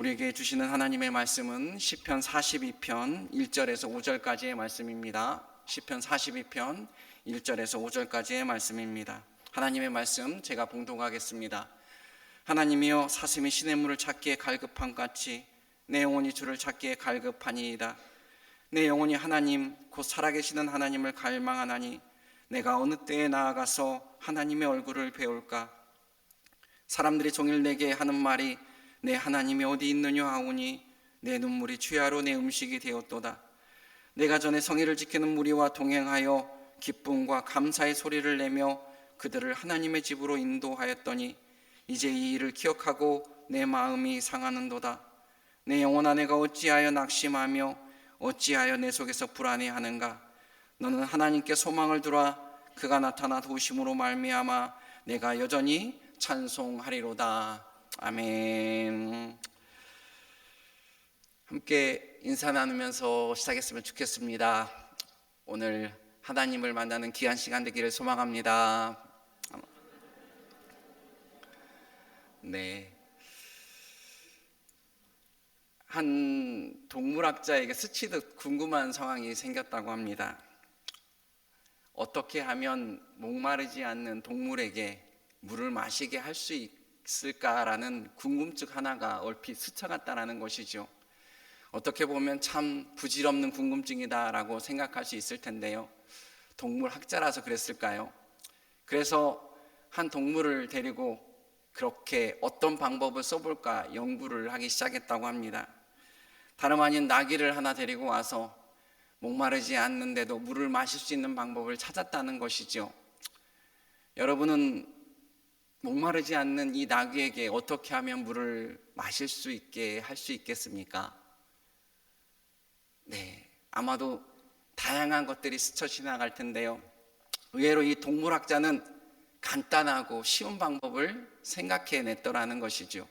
우리에게 주시는 하나님의 말씀은 시편 42편 1절에서 5절까지의 말씀입니다. 시편 42편 1절에서 5절까지의 말씀입니다. 하나님의 말씀 제가 봉독하겠습니다. 하나님이여, 사슴이 시냇물을 찾기에 갈급함 같이 내 영혼이 주를 찾기에 갈급하니이다. 내 영혼이 하나님 곧 살아계시는 하나님을 갈망하나니 내가 어느 때에 나아가서 하나님의 얼굴을 배울까? 사람들이 종일 내게 하는 말이 내 하나님이 어디 있느냐 하오니 내 눈물이 주야로 내 음식이 되었도다. 내가 전에 성의를 지키는 무리와 동행하여 기쁨과 감사의 소리를 내며 그들을 하나님의 집으로 인도하였더니 이제 이 일을 기억하고 내 마음이 상하는도다. 내 영혼아, 내가 어찌하여 낙심하며 어찌하여 내 속에서 불안해하는가? 너는 하나님께 소망을 두라. 그가 나타나 도우심으로 말미암아 내가 여전히 찬송하리로다. 아멘. 함께 인사 나누면서 시작했으면 좋겠습니다. 오늘 하나님을 만나는 귀한 시간 되기를 소망합니다. 네. 한 동물학자에게 스치듯 궁금한 상황이 생겼다고 합니다. 어떻게 하면 목마르지 않는 동물에게 물을 마시게 할 수 있을까라는 궁금증 하나가 얼핏 스쳐갔다는 것이죠. 어떻게 보면 참 부질없는 궁금증이다라고 생각할 수 있을 텐데요. 동물학자라서 그랬을까요? 그래서 한 동물을 데리고 그렇게 어떤 방법을 써볼까 연구를 하기 시작했다고 합니다. 다름 아닌 나귀를 하나 데리고 와서 목마르지 않는데도 물을 마실 수 있는 방법을 찾았다는 것이죠. 여러분은 목마르지 않는 이 나귀에게 어떻게 하면 물을 마실 수 있게 할 수 있겠습니까? 네, 아마도 다양한 것들이 스쳐 지나갈 텐데요. 의외로 이 동물학자는 간단하고 쉬운 방법을 생각해냈더라는 것이죠.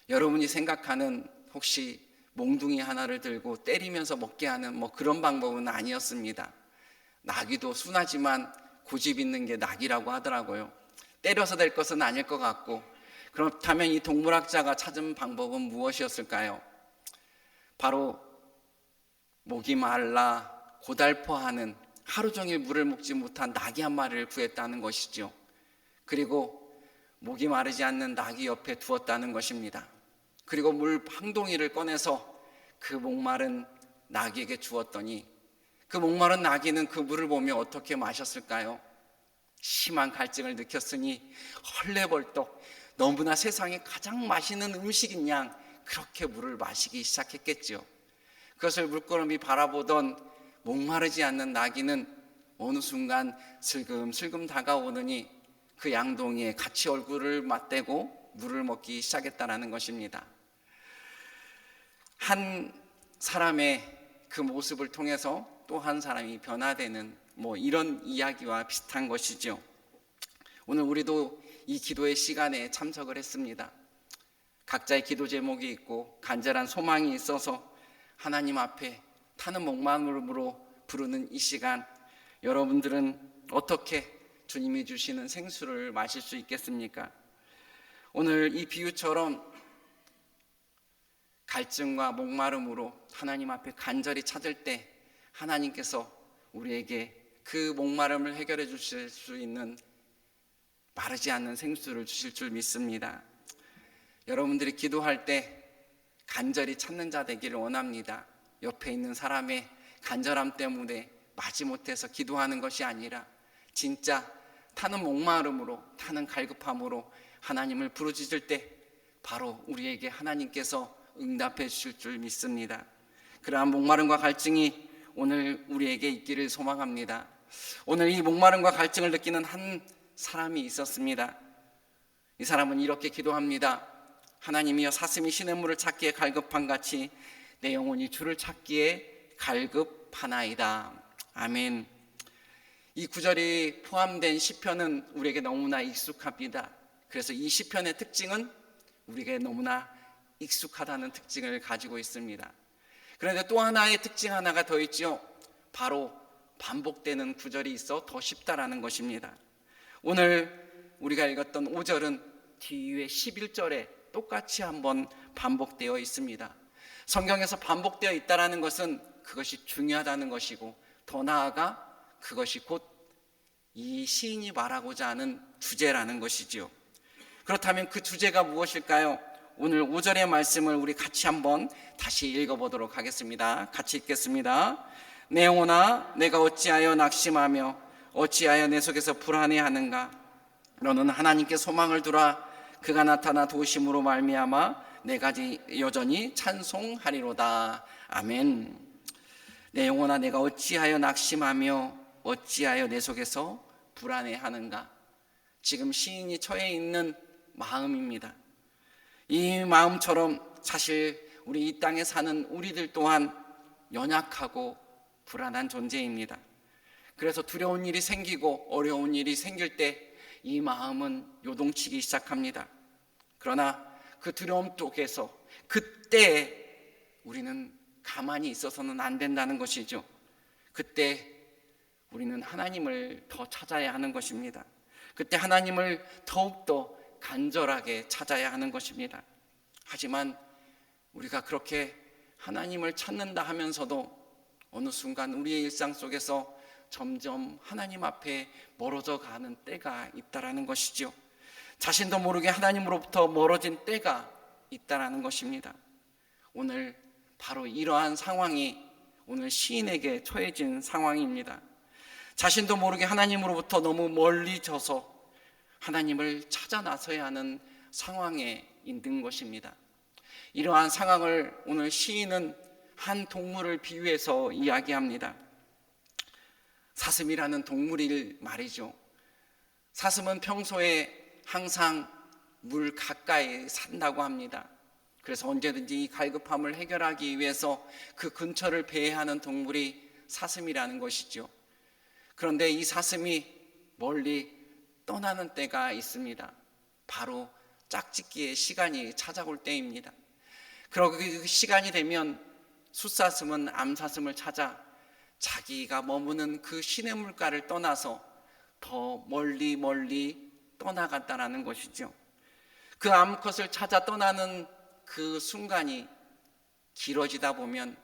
여러분이 생각하는 혹시 몽둥이 하나를 들고 때리면서 먹게 하는 그런 방법은 아니었습니다. 나귀도 순하지만 고집 있는 게 나귀라고 하더라고요. 때려서 될 것은 아닐 것 같고, 그렇다면 이 동물학자가 찾은 방법은 무엇이었을까요? 바로 목이 말라 고달퍼하는 하루 종일 물을 먹지 못한 나귀 한 마리를 구했다는 것이죠. 그리고 목이 마르지 않는 나귀 옆에 두었다는 것입니다. 그리고 물 한 동이를 꺼내서 그 목마른 나귀에게 주었더니 그 목마른 나귀는 그 물을 보며 어떻게 마셨을까요? 심한 갈증을 느꼈으니 헐레벌떡 너무나 세상에 가장 맛있는 음식인 양 그렇게 물을 마시기 시작했겠죠. 그것을 물끄러미 바라보던 목마르지 않는 나귀는 어느 순간 슬금슬금 다가오더니 그 양동이에 같이 얼굴을 맞대고 물을 먹기 시작했다는 것입니다. 한 사람의 그 모습을 통해서 또 한 사람이 변화되는 이런 이야기와 비슷한 것이죠. 오늘 우리도 이 기도의 시간에 참석을 했습니다. 각자의 기도 제목이 있고 간절한 소망이 있어서 하나님 앞에 타는 목마름으로 부르는 이 시간, 여러분들은 어떻게 주님이 주시는 생수를 마실 수 있겠습니까? 오늘 이 비유처럼 갈증과 목마름으로 하나님 앞에 간절히 찾을 때 하나님께서 우리에게 그 목마름을 해결해 주실 수 있는 마르지 않는 생수를 주실 줄 믿습니다. 여러분들이 기도할 때 간절히 찾는 자 되기를 원합니다. 옆에 있는 사람의 간절함 때문에 마지못해서 기도하는 것이 아니라 진짜 타는 목마름으로, 타는 갈급함으로 하나님을 부르짖을 때 바로 우리에게 하나님께서 응답해 주실 줄 믿습니다. 그러한 목마름과 갈증이 오늘 우리에게 있기를 소망합니다. 오늘 이 목마름과 갈증을 느끼는 한 사람이 있었습니다. 이 사람은 이렇게 기도합니다. 하나님이여, 사슴이 시냇물을 찾기에 갈급한 같이 내 영혼이 주를 찾기에 갈급하나이다. 아멘. 이 구절이 포함된 시편은 우리에게 너무나 익숙합니다. 그래서 이 시편의 특징은 우리에게 너무나 익숙하다는 특징을 가지고 있습니다. 그런데 또 하나의 특징 하나가 더 있죠. 바로 반복되는 구절이 있어 더 쉽다라는 것입니다. 오늘 우리가 읽었던 5절은 뒤에 11절에 똑같이 한번 반복되어 있습니다. 성경에서 반복되어 있다는 것은 그것이 중요하다는 것이고, 더 나아가 그것이 곧 이 시인이 말하고자 하는 주제라는 것이지요. 그렇다면 그 주제가 무엇일까요? 오늘 5절의 말씀을 우리 같이 한번 다시 읽어보도록 하겠습니다. 같이 읽겠습니다. 내 영혼아, 내가 어찌하여 낙심하며 어찌하여 내 속에서 불안해하는가? 너는 하나님께 소망을 두라. 그가 나타나 도우심으로 말미암아 내가 여전히 찬송하리로다. 아멘. 내 영혼아, 내가 어찌하여 낙심하며 어찌하여 내 속에서 불안해하는가? 지금 시인이 처해 있는 마음입니다. 이 마음처럼 사실 우리 이 땅에 사는 우리들 또한 연약하고 불안한 존재입니다. 그래서 두려운 일이 생기고 어려운 일이 생길 때 이 마음은 요동치기 시작합니다. 그러나 그 두려움 속에서 그때 우리는 가만히 있어서는 안 된다는 것이죠. 그때 우리는 하나님을 더 찾아야 하는 것입니다. 그때 하나님을 더욱더 간절하게 찾아야 하는 것입니다. 하지만 우리가 그렇게 하나님을 찾는다 하면서도 어느 순간 우리의 일상 속에서 점점 하나님 앞에 멀어져 가는 때가 있다라는 것이죠. 자신도 모르게 하나님으로부터 멀어진 때가 있다라는 것입니다. 오늘 바로 이러한 상황이 오늘 시인에게 처해진 상황입니다. 자신도 모르게 하나님으로부터 너무 멀리져서 하나님을 찾아 나서야 하는 상황에 있는 것입니다. 이러한 상황을 오늘 시인은 한 동물을 비유해서 이야기합니다. 사슴이라는 동물이 말이죠. 사슴은 평소에 항상 물 가까이 산다고 합니다. 그래서 언제든지 이 갈급함을 해결하기 위해서 그 근처를 배회하는 동물이 사슴이라는 것이죠. 그런데 이 사슴이 멀리 떠나는 때가 있습니다. 바로 짝짓기의 시간이 찾아올 때입니다. 그러고 그 시간이 되면 숫사슴은 암사슴을 찾아 자기가 머무는 그 시냇물가를 떠나서 더 멀리 떠나갔다라는 것이죠. 그 암컷을 찾아 떠나는 그 순간이 길어지다 보면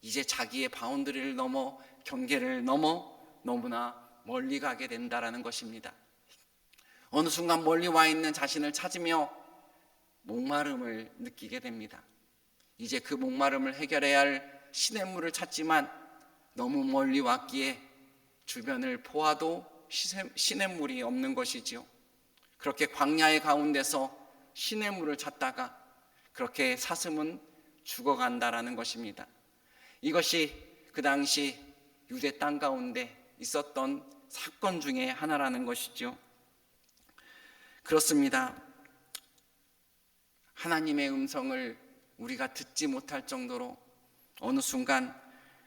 이제 자기의 바운더리를 넘어 경계를 넘어 너무나 멀리 가게 된다라는 것입니다. 어느 순간 멀리 와 있는 자신을 찾으며 목마름을 느끼게 됩니다. 이제 그 목마름을 해결해야 할 시냇물을 찾지만 너무 멀리 왔기에 주변을 보아도 시냇물이 없는 것이지요. 그렇게 광야의 가운데서 시냇물을 찾다가 그렇게 사슴은 죽어간다라는 것입니다. 이것이 그 당시 유대 땅 가운데 있었던 사건 중에 하나라는 것이죠. 그렇습니다. 하나님의 음성을 우리가 듣지 못할 정도로 어느 순간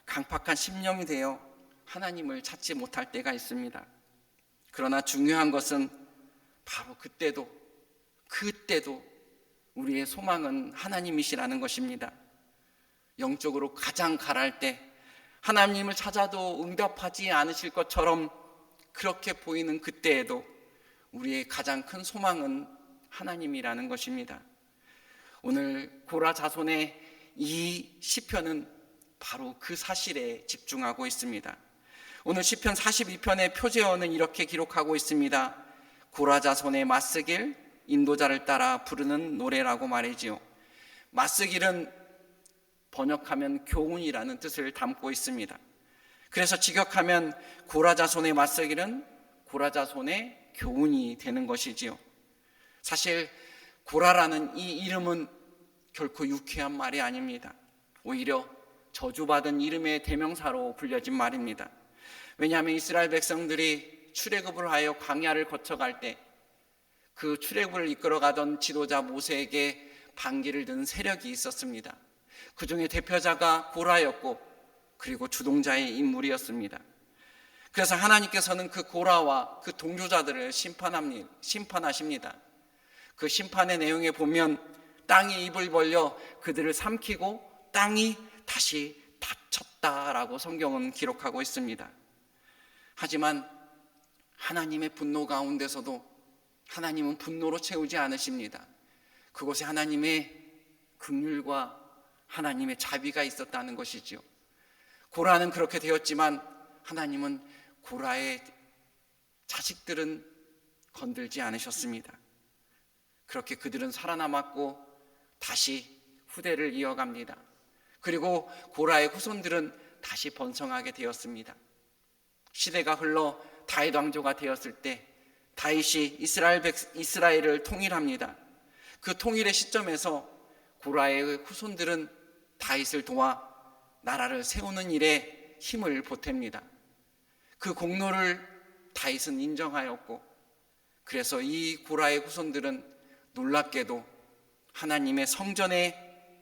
강팍한 심령이 되어 하나님을 찾지 못할 때가 있습니다. 그러나 중요한 것은 바로 그때도 우리의 소망은 하나님이시라는 것입니다. 영적으로 가장 가랄 때 하나님을 찾아도 응답하지 않으실 것처럼 그렇게 보이는 그때에도 우리의 가장 큰 소망은 하나님이라는 것입니다. 오늘 고라 자손의 이 시편은 바로 그 사실에 집중하고 있습니다. 오늘 시편 42편의 표제어는 이렇게 기록하고 있습니다. 고라 자손의 맞쓰길, 인도자를 따라 부르는 노래라고 말이지요. 맞쓰길은 번역하면 교훈이라는 뜻을 담고 있습니다. 그래서 직역하면 고라 자손의 맞쓰길은 고라 자손의 교훈이 되는 것이지요. 사실 고라라는 이 이름은 결코 유쾌한 말이 아닙니다. 오히려 저주받은 이름의 대명사로 불려진 말입니다. 왜냐하면 이스라엘 백성들이 출애굽을 하여 광야를 거쳐갈 때 그 출애굽을 이끌어가던 지도자 모세에게 반기를 든 세력이 있었습니다. 그 중에 대표자가 고라였고 그리고 주동자의 인물이었습니다. 그래서 하나님께서는 그 고라와 그 동조자들을 심판하십니다. 그 심판의 내용에 보면 땅이 입을 벌려 그들을 삼키고 땅이 다시 닫혔다라고 성경은 기록하고 있습니다. 하지만 하나님의 분노 가운데서도 하나님은 분노로 채우지 않으십니다. 그곳에 하나님의 긍휼과 하나님의 자비가 있었다는 것이지요. 고라는 그렇게 되었지만 하나님은 고라의 자식들은 건들지 않으셨습니다. 그렇게 그들은 살아남았고 다시 후대를 이어갑니다. 그리고 고라의 후손들은 다시 번성하게 되었습니다. 시대가 흘러 다윗 왕조가 되었을 때 다윗이 이스라엘을 통일합니다. 그 통일의 시점에서 고라의 후손들은 다윗을 도와 나라를 세우는 일에 힘을 보탭니다. 그 공로를 다윗은 인정하였고, 그래서 이 고라의 후손들은 놀랍게도 하나님의 성전의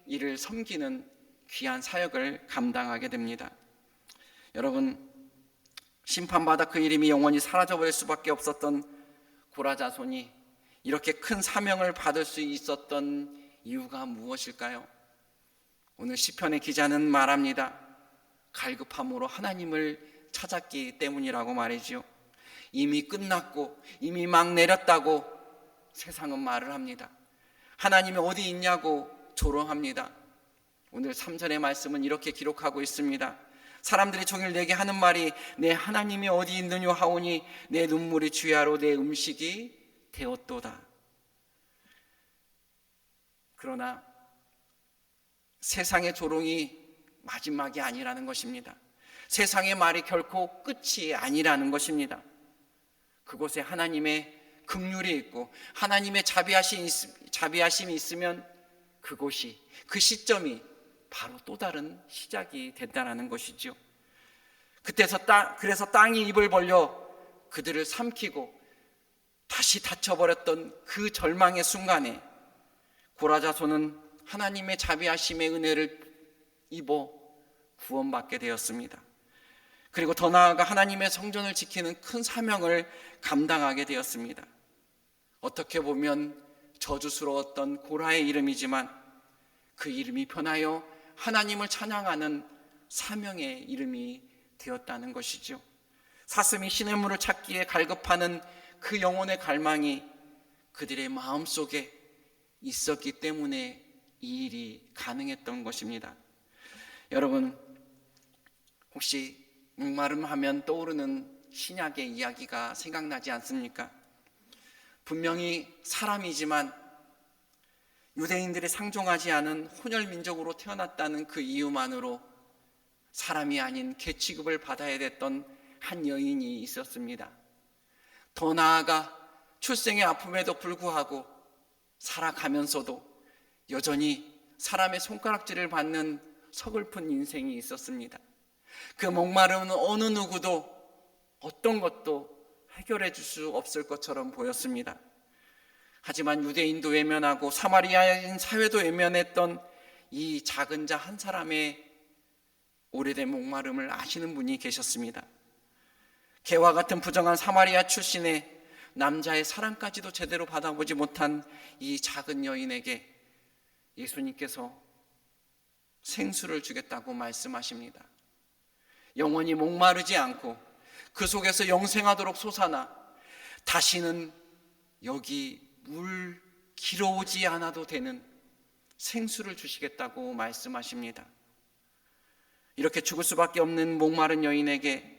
일을 섬기는 귀한 사역을 감당하게 됩니다. 여러분, 심판받아 그 이름이 영원히 사라져버릴 수밖에 없었던 고라 자손이 이렇게 큰 사명을 받을 수 있었던 이유가 무엇일까요? 오늘 시편의 기자는 말합니다. 갈급함으로 하나님을 찾았기 때문이라고 말이죠. 이미 끝났고 이미 막 내렸다고 세상은 말을 합니다. 하나님이 어디 있냐고 조롱합니다. 오늘 3절의 말씀은 이렇게 기록하고 있습니다. 사람들이 종일 내게 하는 말이 내 하나님이 어디 있느냐 하오니 내 눈물이 주야로 내 음식이 되었도다. 그러나 세상의 조롱이 마지막이 아니라는 것입니다. 세상의 말이 결코 끝이 아니라는 것입니다. 그곳에 하나님의 긍휼이 있고 하나님의 자비하심이 있으면 그곳이, 그 시점이 바로 또 다른 시작이 된다는 것이죠. 그래서 땅이 입을 벌려 그들을 삼키고 다시 닫혀버렸던 그 절망의 순간에 고라 자손은 하나님의 자비하심의 은혜를 입어 구원받게 되었습니다. 그리고 더 나아가 하나님의 성전을 지키는 큰 사명을 감당하게 되었습니다. 어떻게 보면 저주스러웠던 고라의 이름이지만 그 이름이 변하여 하나님을 찬양하는 사명의 이름이 되었다는 것이죠. 사슴이 시냇물을 찾기에 갈급하는 그 영혼의 갈망이 그들의 마음속에 있었기 때문에 이 일이 가능했던 것입니다. 여러분, 혹시 목마름 하면 떠오르는 신약의 이야기가 생각나지 않습니까? 분명히 사람이지만 유대인들이 상종하지 않은 혼혈 민족으로 태어났다는 그 이유만으로 사람이 아닌 개 취급을 받아야 됐던 한 여인이 있었습니다. 더 나아가 출생의 아픔에도 불구하고 살아가면서도 여전히 사람의 손가락질을 받는 서글픈 인생이 있었습니다. 그 목마름은 어느 누구도 어떤 것도 해결해 줄 수 없을 것처럼 보였습니다. 하지만 유대인도 외면하고 사마리아인 사회도 외면했던 이 작은 자 한 사람의 오래된 목마름을 아시는 분이 계셨습니다. 개와 같은 부정한 사마리아 출신의 남자의 사랑까지도 제대로 받아보지 못한 이 작은 여인에게 예수님께서 생수를 주겠다고 말씀하십니다. 영원히 목마르지 않고 그 속에서 영생하도록 솟아나 다시는 여기 물 길어오지 않아도 되는 생수를 주시겠다고 말씀하십니다. 이렇게 죽을 수밖에 없는 목마른 여인에게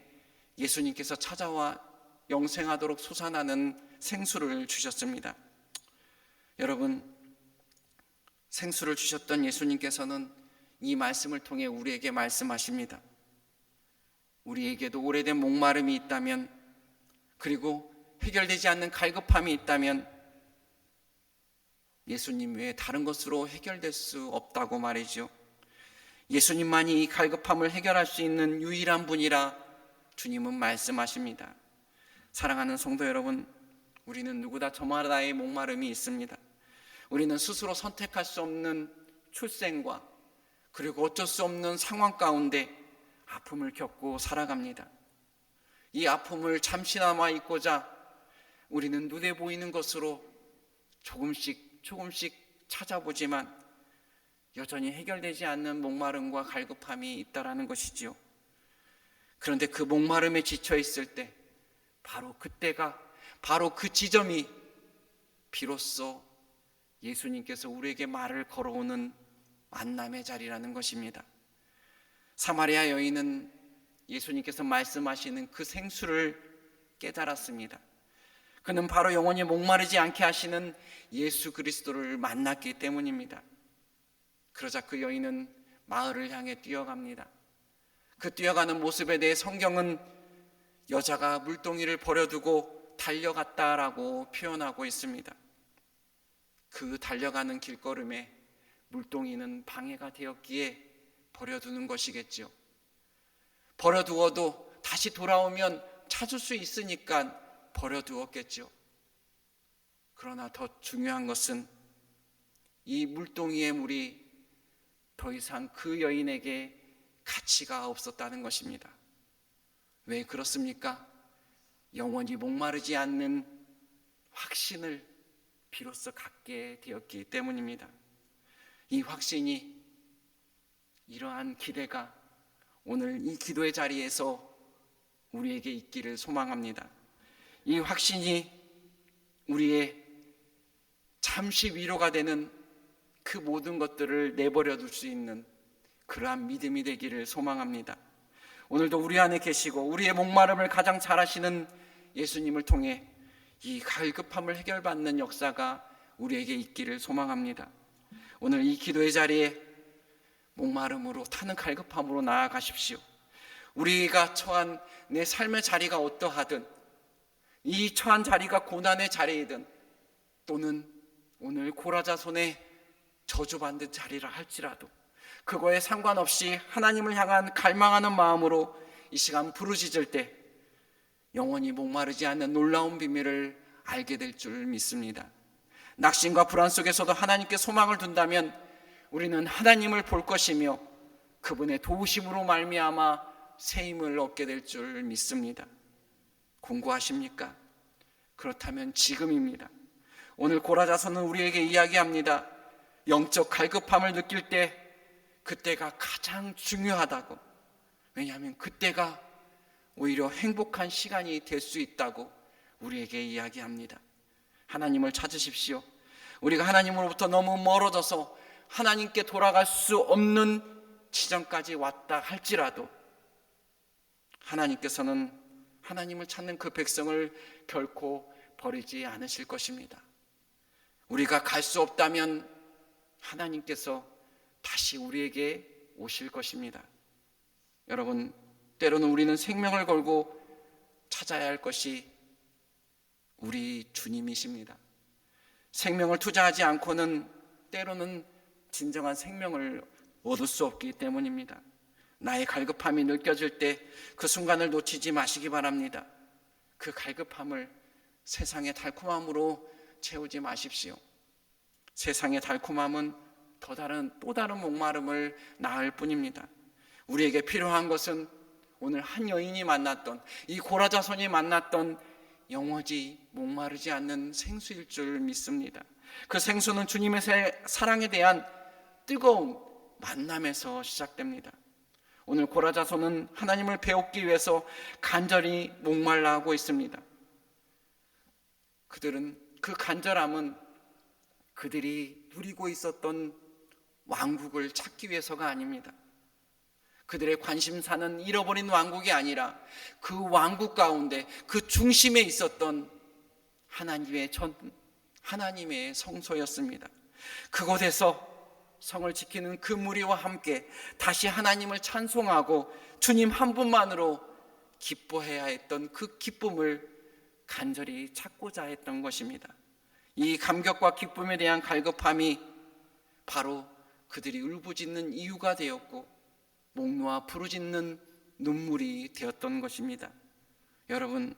예수님께서 찾아와 영생하도록 솟아나는 생수를 주셨습니다. 여러분, 생수를 주셨던 예수님께서는 이 말씀을 통해 우리에게 말씀하십니다. 우리에게도 오래된 목마름이 있다면, 그리고 해결되지 않는 갈급함이 있다면 예수님 외에 다른 것으로 해결될 수 없다고 말이죠. 예수님만이 이 갈급함을 해결할 수 있는 유일한 분이라 주님은 말씀하십니다. 사랑하는 성도 여러분, 우리는 누구나 저마다의 목마름이 있습니다. 우리는 스스로 선택할 수 없는 출생과 그리고 어쩔 수 없는 상황 가운데 아픔을 겪고 살아갑니다. 이 아픔을 잠시나마 잊고자 우리는 눈에 보이는 것으로 조금씩 찾아보지만 여전히 해결되지 않는 목마름과 갈급함이 있다라는 것이지요. 그런데 그 목마름에 지쳐 있을 때 바로 그때가, 바로 그 지점이 비로소 예수님께서 우리에게 말을 걸어오는 만남의 자리라는 것입니다. 사마리아 여인은 예수님께서 말씀하시는 그 생수를 깨달았습니다. 그는 바로 영원히 목마르지 않게 하시는 예수 그리스도를 만났기 때문입니다. 그러자 그 여인은 마을을 향해 뛰어갑니다. 그 뛰어가는 모습에 대해 성경은 여자가 물동이를 버려두고 달려갔다라고 표현하고 있습니다. 그 달려가는 길걸음에 물동이는 방해가 되었기에 버려두는 것이겠죠. 버려두어도 다시 돌아오면 찾을 수 있으니까 버려두었겠죠. 그러나 더 중요한 것은 이 물동이의 물이 더 이상 그 여인에게 가치가 없었다는 것입니다. 왜 그렇습니까? 영원히 목마르지 않는 확신을 비로소 갖게 되었기 때문입니다. 이 확신이, 이러한 기대가 오늘 이 기도의 자리에서 우리에게 있기를 소망합니다. 이 확신이 우리의 잠시 위로가 되는 그 모든 것들을 내버려 둘 수 있는 그러한 믿음이 되기를 소망합니다. 오늘도 우리 안에 계시고 우리의 목마름을 가장 잘 아시는 예수님을 통해 이 갈급함을 해결받는 역사가 우리에게 있기를 소망합니다. 오늘 이 기도의 자리에 목마름으로 타는 갈급함으로 나아가십시오. 우리가 처한 내 삶의 자리가 어떠하든, 이 처한 자리가 고난의 자리이든, 또는 오늘 고라자손의 저주받는 자리라 할지라도 그거에 상관없이 하나님을 향한 갈망하는 마음으로 이 시간 부르짖을 때 영원히 목마르지 않는 놀라운 비밀을 알게 될 줄 믿습니다. 낙심과 불안 속에서도 하나님께 소망을 둔다면 우리는 하나님을 볼 것이며 그분의 도우심으로 말미암아 새 힘을 얻게 될 줄 믿습니다. 공고하십니까? 그렇다면 지금입니다. 오늘 고라자손은 우리에게 이야기합니다. 영적 갈급함을 느낄 때 그때가 가장 중요하다고. 왜냐하면 그때가 오히려 행복한 시간이 될 수 있다고 우리에게 이야기합니다. 하나님을 찾으십시오. 우리가 하나님으로부터 너무 멀어져서 하나님께 돌아갈 수 없는 지점까지 왔다 할지라도 하나님께서는 하나님을 찾는 그 백성을 결코 버리지 않으실 것입니다. 우리가 갈 수 없다면 하나님께서 다시 우리에게 오실 것입니다. 여러분, 때로는 우리는 생명을 걸고 찾아야 할 것이 우리 주님이십니다. 생명을 투자하지 않고는 때로는 진정한 생명을 얻을 수 없기 때문입니다. 나의 갈급함이 느껴질 때 그 순간을 놓치지 마시기 바랍니다. 그 갈급함을 세상의 달콤함으로 채우지 마십시오. 세상의 달콤함은 또 다른 목마름을 낳을 뿐입니다. 우리에게 필요한 것은 오늘 한 여인이 만났던, 이 고라자손이 만났던 영원히 목마르지 않는 생수일 줄 믿습니다. 그 생수는 주님의 사랑에 대한 뜨거운 만남에서 시작됩니다. 오늘 고라자손은 하나님을 배우기 위해서 간절히 목말라 하고 있습니다. 그들은 그 간절함은 그들이 누리고 있었던 왕국을 찾기 위해서가 아닙니다. 그들의 관심사는 잃어버린 왕국이 아니라 그 왕국 가운데 그 중심에 있었던 하나님의 성소였습니다. 그곳에서 성을 지키는 그 무리와 함께 다시 하나님을 찬송하고 주님 한 분만으로 기뻐해야 했던 그 기쁨을 간절히 찾고자 했던 것입니다. 이 감격과 기쁨에 대한 갈급함이 바로 그들이 울부짖는 이유가 되었고 목 놓아 부르짖는 눈물이 되었던 것입니다. 여러분,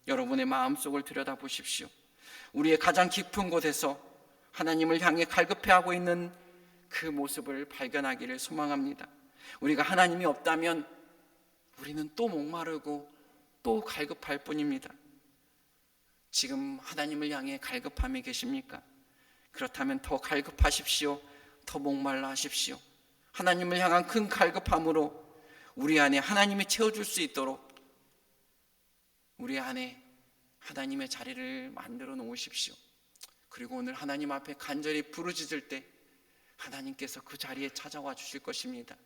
여러분의 마음속을 들여다보십시오. 우리의 가장 깊은 곳에서 하나님을 향해 갈급해하고 있는 그 모습을 발견하기를 소망합니다. 우리가 하나님이 없다면 우리는 또 목마르고 또 갈급할 뿐입니다. 지금 하나님을 향해 갈급함이 계십니까? 그렇다면 더 갈급하십시오. 더 목말라 하십시오. 하나님을 향한 큰 갈급함으로 우리 안에 하나님이 채워줄 수 있도록 우리 안에 하나님의 자리를 만들어 놓으십시오. 그리고 오늘 하나님 앞에 간절히 부르짖을 때 하나님께서 그 자리에 찾아와 주실 것입니다.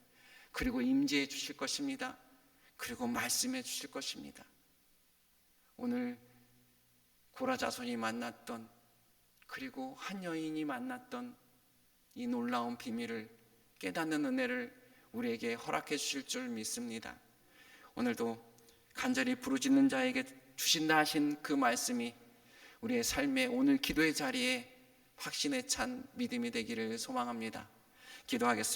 그리고 임재해 주실 것입니다. 그리고 말씀해 주실 것입니다. 오늘 고라자손이 만났던, 그리고 한 여인이 만났던 이 놀라운 비밀을 깨닫는 은혜를 우리에게 허락해 주실 줄 믿습니다. 오늘도 간절히 부르짖는 자에게 주신다 하신 그 말씀이 우리의 삶의 오늘 기도의 자리에 확신에 찬 믿음이 되기를 소망합니다. 기도하겠습니다.